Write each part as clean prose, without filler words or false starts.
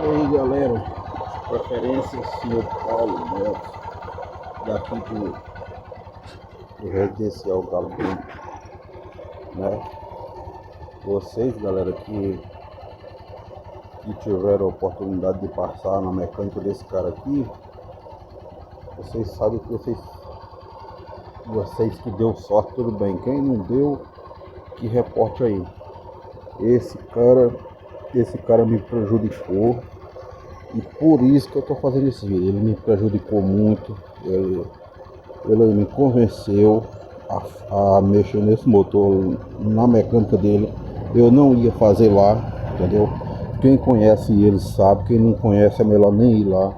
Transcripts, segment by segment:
E aí galera, preferência senhor Paulo Neto, daqui do Residencial Galo Branco, né? Vocês galera que tiveram a oportunidade de passar na mecânica desse cara aqui, vocês sabem que vocês que deu sorte, tudo bem. Quem não deu, que reporte aí. Esse cara me prejudicou. E por isso que eu tô fazendo esse vídeo. Ele me prejudicou muito. Ele me convenceu a mexer nesse motor na mecânica dele. Eu não ia fazer lá, entendeu? Quem conhece ele sabe, quem não conhece é melhor nem ir lá.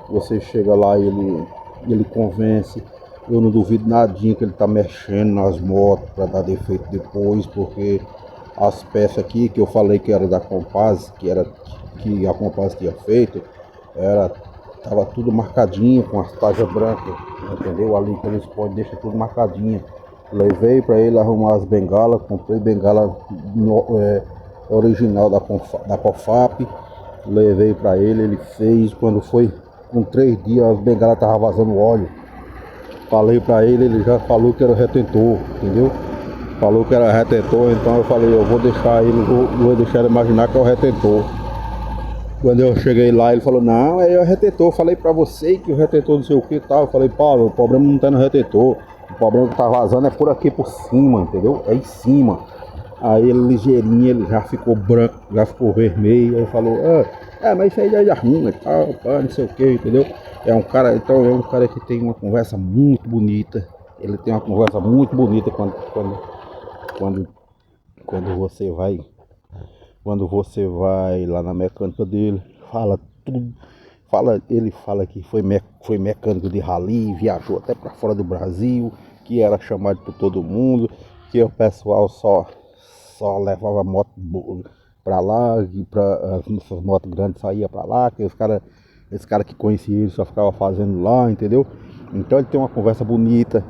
Você chega lá, ele convence. Eu não duvido nadinha que ele tá mexendo nas motos para dar defeito depois, porque as peças aqui que eu falei que era da Compass, que a Compass tinha feito, tava tudo marcadinho com as tajas brancas, entendeu? Ali que eles podem deixar tudo marcadinho. Levei para ele arrumar as bengalas, comprei bengala original da COFAP, levei para ele fez. Quando foi com 3 dias as bengalas estavam vazando óleo. Falei para ele já falou que era o retentor, entendeu? Falou que era retentor, então eu falei, eu vou deixar ele imaginar que é o retentor. Quando eu cheguei lá, ele falou, não, é o retentor. Eu falei pra você que o retentor não sei o que e tal. Eu falei, Paulo, o problema não tá no retentor. O problema que tá vazando é por aqui por cima, entendeu? É em cima. Aí ele ligeirinho, ele já ficou branco, já ficou vermelho. Aí falou, mas isso aí já arruma e tal, não sei o que, entendeu? É um cara que tem uma conversa muito bonita. Ele tem uma conversa muito bonita quando você vai lá na mecânica dele, fala tudo, ele fala que foi mecânico de rally, viajou até para fora do Brasil, que era chamado por todo mundo, que o pessoal só levava moto para lá, e essas motos grandes saía para lá, que esse cara que conhecia ele só ficava fazendo lá, entendeu? Então ele tem uma conversa bonita.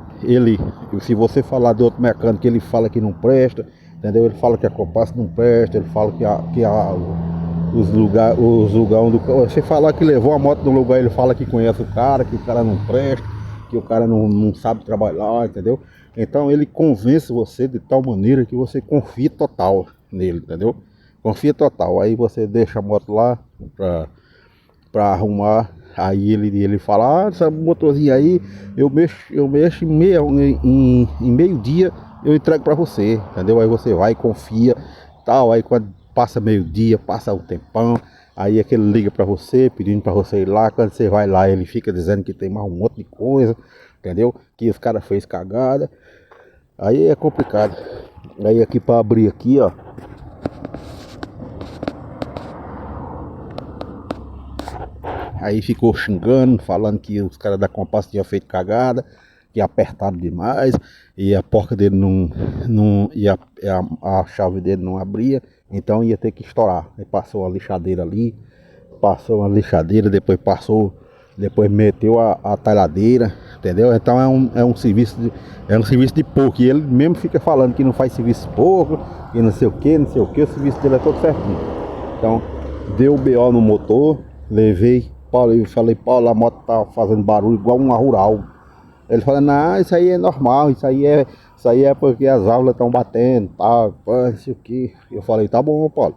Se você falar de outro mecânico, ele fala que não presta, entendeu? Ele fala que a Compass não presta, ele fala os lugares onde você falar que levou a moto no lugar, ele fala que conhece o cara, que o cara não presta, que o cara não sabe trabalhar, entendeu? Então ele convence você de tal maneira que você confia total nele, entendeu? Confia total. Aí você deixa a moto lá pra arrumar. Aí ele fala, essa motorzinha aí, eu mexo em meio dia, eu entrego pra você, entendeu? Aí você vai, confia, tal, aí quando passa meio dia, passa um tempão, aí é que ele liga pra você, pedindo pra você ir lá. Quando você vai lá, ele fica dizendo que tem mais um monte de coisa, entendeu? Que os caras fez cagada, aí é complicado. Aí aqui pra abrir aqui, ó, aí ficou xingando, falando que os caras da Compass tinham feito cagada, que apertaram demais, e a porca dele a chave dele não abria, então ia ter que estourar. Aí passou a lixadeira ali, depois meteu a talhadeira, entendeu? Então é um serviço de porco, e ele mesmo fica falando que não faz serviço de porco, e não sei o que, o serviço dele é todo certinho. Então deu BO no motor, levei Paulo, eu falei, Paulo, a moto tá fazendo barulho igual uma rural. Ele falou, não, isso aí é normal, isso aí é porque as aulas estão batendo, tá, não sei o que. Eu falei, tá bom, Paulo,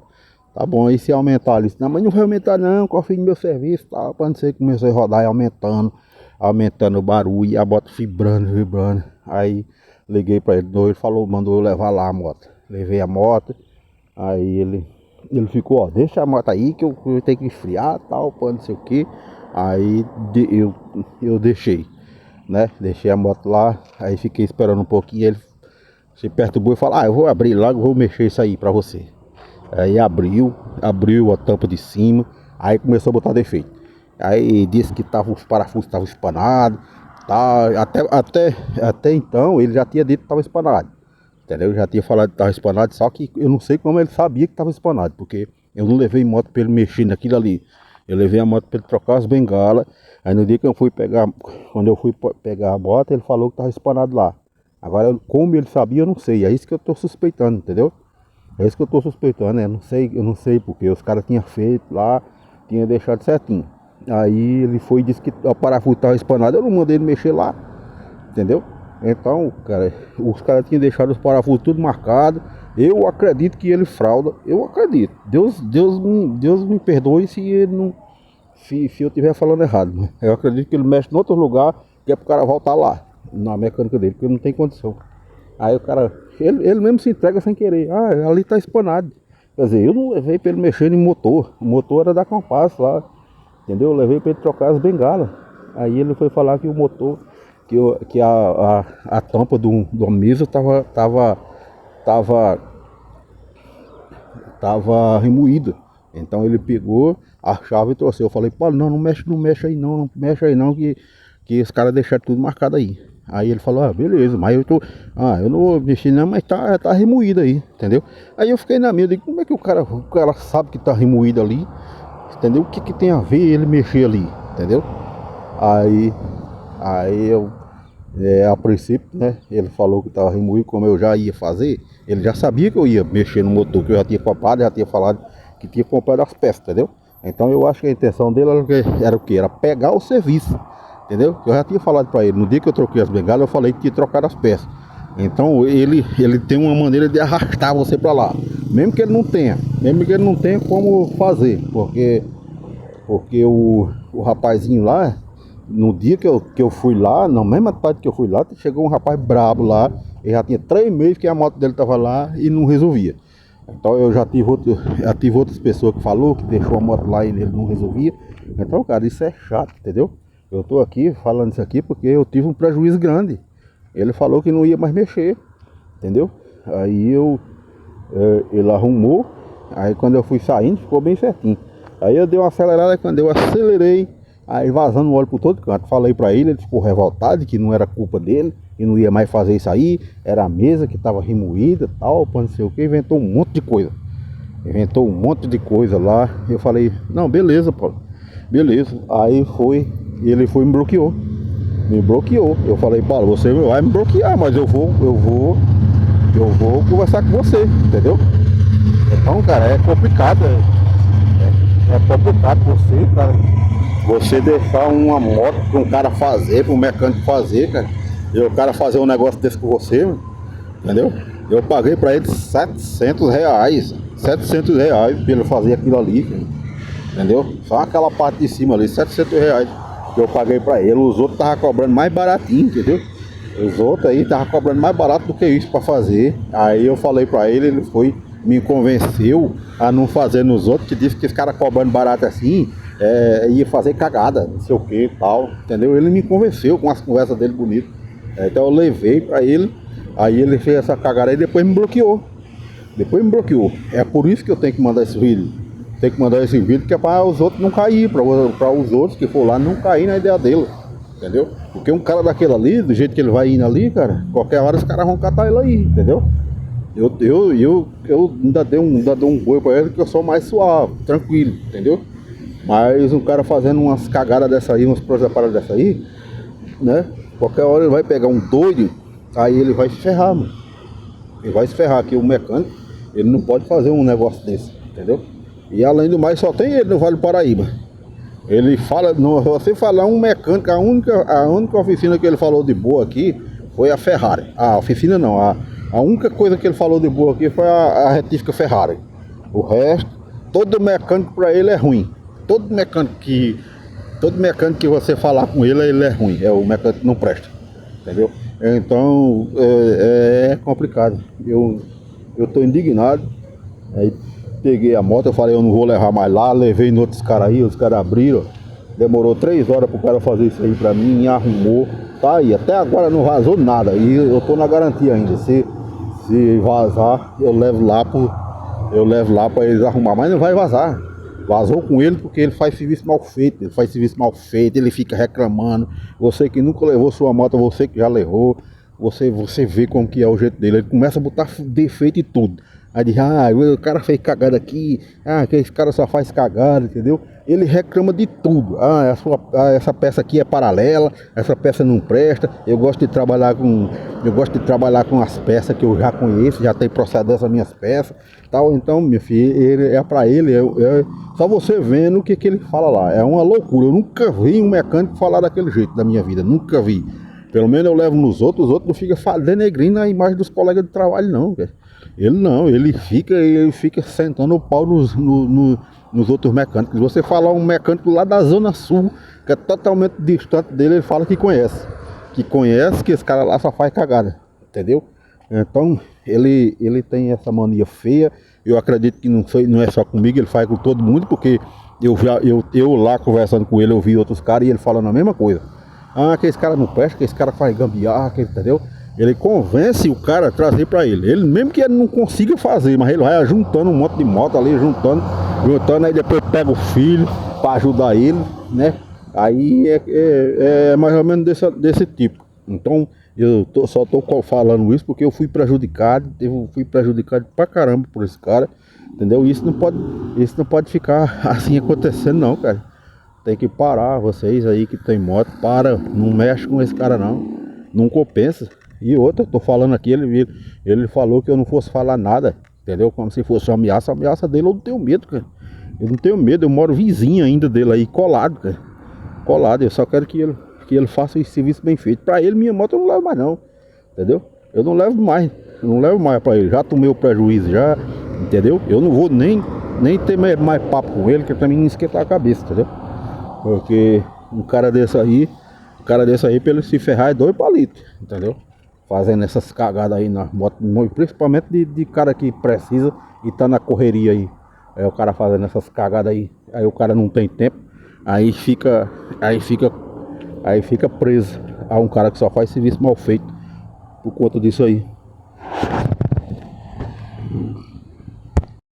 tá bom, aí se aumentar, ele disse, não, mas não vai aumentar não, confio no meu serviço, tá, pra não ser que comecei a rodar e aumentando o barulho, e a moto vibrando. Aí liguei pra ele, ele falou, mandou eu levar lá a moto. Levei a moto, aí ele ficou, ó, deixa a moto aí que eu tenho que esfriar, tal, não sei o que. Aí eu deixei, né? Deixei a moto lá, aí fiquei esperando um pouquinho, ele se perturbou e falou, eu vou abrir logo, vou mexer isso aí pra você. Aí abriu a tampa de cima, aí começou a botar defeito. Aí disse que os parafusos estavam espanados, tá? Até então ele já tinha dito que estava espanado. Entendeu? Eu já tinha falado que estava espanado, só que eu não sei como ele sabia que estava espanado, porque eu não levei moto para ele mexer naquilo ali. Eu levei a moto para ele trocar as bengalas. Aí no dia que quando eu fui pegar a moto, ele falou que estava espanado lá. Agora, como ele sabia, eu não sei. É isso que eu estou suspeitando, entendeu? É isso que eu estou suspeitando, né? Eu não sei porque os caras tinham feito lá, Tinha deixado certinho. Aí ele foi e disse que o parafuso estava espanado, eu não mandei ele mexer lá, entendeu? Então, cara, os caras tinham deixado os parafusos tudo marcado. Eu acredito que ele frauda, eu acredito. Deus me perdoe se ele não, se eu estiver falando errado, né? Eu acredito que ele mexe em outro lugar, que é pro cara voltar lá, na mecânica dele, porque não tem condição. Aí o cara, ele mesmo se entrega sem querer. Ah, ali tá espanado. Quer dizer, eu não levei pra ele mexer em motor. O motor era da Compass lá, entendeu? Eu levei pra ele trocar as bengalas. Aí ele foi falar que o motor, que a tampa do mesa tava remoída. Então ele pegou a chave e trouxe. Eu falei, Paulo, não mexe aí não mexe aí não, que os caras deixaram tudo marcado aí. Aí ele falou, ah, beleza, mas eu não vou mexer não, mas tá remoído aí, entendeu? Aí eu fiquei na minha, digo, como é que o cara sabe que tá remoído ali, entendeu? O que tem a ver ele mexer ali, entendeu? Aí eu, a princípio, né, ele falou que tava remoído, como eu já ia fazer, ele já sabia que eu ia mexer no motor, que eu já tinha comprado, já tinha falado que tinha comprado as peças, entendeu? Então eu acho que a intenção dele era o quê? Era pegar o serviço. Entendeu? Eu já tinha falado pra ele, no dia que eu troquei as bengalas, eu falei que tinha trocado as peças. Então ele tem uma maneira de arrastar você pra lá. Mesmo que ele não tenha como fazer. Porque o rapazinho lá, no dia que eu fui lá, na mesma tarde que eu fui lá, chegou um rapaz brabo lá. Ele já tinha 3 meses que a moto dele tava lá e não resolvia. Então eu já tive outras pessoas que falou que deixou a moto lá e ele não resolvia. Então, cara, isso é chato, entendeu? Eu tô aqui falando isso aqui porque eu tive um prejuízo grande. Ele falou que não ia mais mexer, entendeu? Aí ele arrumou, aí quando eu fui saindo ficou bem certinho. Aí eu dei uma acelerada, quando eu acelerei, aí vazando o óleo por todo canto. Falei pra ele ficou revoltado, que não era culpa dele, e não ia mais fazer isso aí, era a mesa que estava remoída, tal, não sei o que, inventou um monte de coisa. Inventou um monte de coisa lá. Eu falei, não, beleza, Paulo, beleza. Aí ele foi e me bloqueou. Me bloqueou. Eu falei, Paulo, você vai me bloquear, mas eu vou conversar com você, entendeu? Então, cara, é complicado. É complicado você, cara. Você deixar uma moto para um cara fazer, para um mecânico fazer, cara. E o cara fazer um negócio desse com você, entendeu? Eu paguei para ele 700 reais. 700 reais para ele fazer aquilo ali, cara. Entendeu? Só aquela parte de cima ali, 700 reais que eu paguei pra ele. Os outros estavam cobrando mais baratinho, entendeu? Os outros aí estavam cobrando mais barato do que isso pra fazer. Aí eu falei pra ele foi, me convenceu a não fazer nos outros, que disse que esse cara cobrando barato assim, ia fazer cagada, não sei o que e tal, entendeu? Ele me convenceu com as conversas dele bonitas. Então eu levei pra ele, aí ele fez essa cagada e depois me bloqueou. É por isso que eu tenho que mandar esse vídeo. Tem que mandar esse vídeo que é para os outros não cair, para os outros que for lá não cair na ideia dele, entendeu? Porque um cara daquele ali, do jeito que ele vai indo ali, cara, qualquer hora os caras vão catar ele aí, entendeu? Eu ainda dei um boi para ele que eu sou mais suave, tranquilo, entendeu? Mas um cara fazendo umas cagadas dessa aí, umas paradas dessa aí, né? Qualquer hora ele vai pegar um doido, aí ele vai se ferrar, mano. Ele vai se ferrar, que o mecânico, ele não pode fazer um negócio desse, entendeu? E além do mais, só tem ele no Vale do Paraíba. Ele fala, você falar um mecânico, a única oficina que ele falou de boa aqui foi a Ferrari. A oficina não, a única coisa que ele falou de boa aqui foi a retífica Ferrari. O resto, todo mecânico para ele é ruim. Todo mecânico que você falar com ele é ruim. É o mecânico que não presta, entendeu? Então é complicado. Eu tô indignado. Aí peguei a moto, eu falei, eu não vou levar mais lá, levei em outros caras aí, os caras abriram, demorou 3 horas pro cara fazer isso aí pra mim, arrumou, tá aí, até agora não vazou nada, e eu tô na garantia ainda, se vazar, eu levo lá pra eles arrumar, mas não vai vazar, vazou com ele porque ele faz serviço mal feito, ele fica reclamando, você que nunca levou sua moto, você que já levou, você vê como que é o jeito dele, ele começa a botar defeito e tudo. Aí diz, o cara fez cagada aqui, que esse cara só faz cagada, entendeu? Ele reclama de tudo. Essa peça aqui é paralela, essa peça não presta. Eu gosto de trabalhar com as peças que eu já conheço, já tem procedência as minhas peças, tal. Então, meu filho, só você vendo o que ele fala lá. É uma loucura. Eu nunca vi um mecânico falar daquele jeito da minha vida, nunca vi. Pelo menos eu levo nos outros, os outros não ficam denegrindo a imagem dos colegas de trabalho, não, cara. Ele não, ele fica sentando o pau nos outros mecânicos. Você falar um mecânico lá da Zona Sul, que é totalmente distante dele, ele fala que conhece. Que esse cara lá só faz cagada, entendeu? Então, ele tem essa mania feia. Eu acredito que não é só comigo, ele faz com todo mundo, porque eu lá conversando com ele, eu vi outros caras e ele falando a mesma coisa. Que esse cara não presta, que esse cara faz gambiarra, entendeu? Ele convence o cara a trazer pra ele. Ele mesmo que ele não consiga fazer, mas ele vai juntando um monte de moto ali, juntando, aí depois pega o filho pra ajudar ele, né? Aí é mais ou menos desse tipo. Então só tô falando isso porque eu fui prejudicado pra caramba por esse cara, entendeu? Isso não pode ficar assim acontecendo não, cara. Tem que parar, vocês aí que tem moto, não mexe com esse cara não compensa. E outra, tô falando aqui, ele falou que eu não fosse falar nada, entendeu? Como se fosse uma ameaça, a ameaça dele eu não tenho medo, cara. Eu não tenho medo, eu moro vizinho ainda dele aí, colado, cara. Colado, eu só quero que ele faça esse serviço bem feito. Pra ele, minha moto eu não levo mais não, entendeu? Eu não levo mais pra ele, já tomei o prejuízo, já, entendeu? Eu não vou nem ter mais papo com ele, que pra mim não esquentar a cabeça, entendeu? Porque um cara desse aí, pra ele se ferrar é 2 palitos, entendeu? Fazendo essas cagadas aí na moto, principalmente de cara que precisa e tá na correria aí. Aí o cara fazendo essas cagadas aí o cara não tem tempo, aí fica preso a um cara que só faz serviço mal feito por conta disso aí.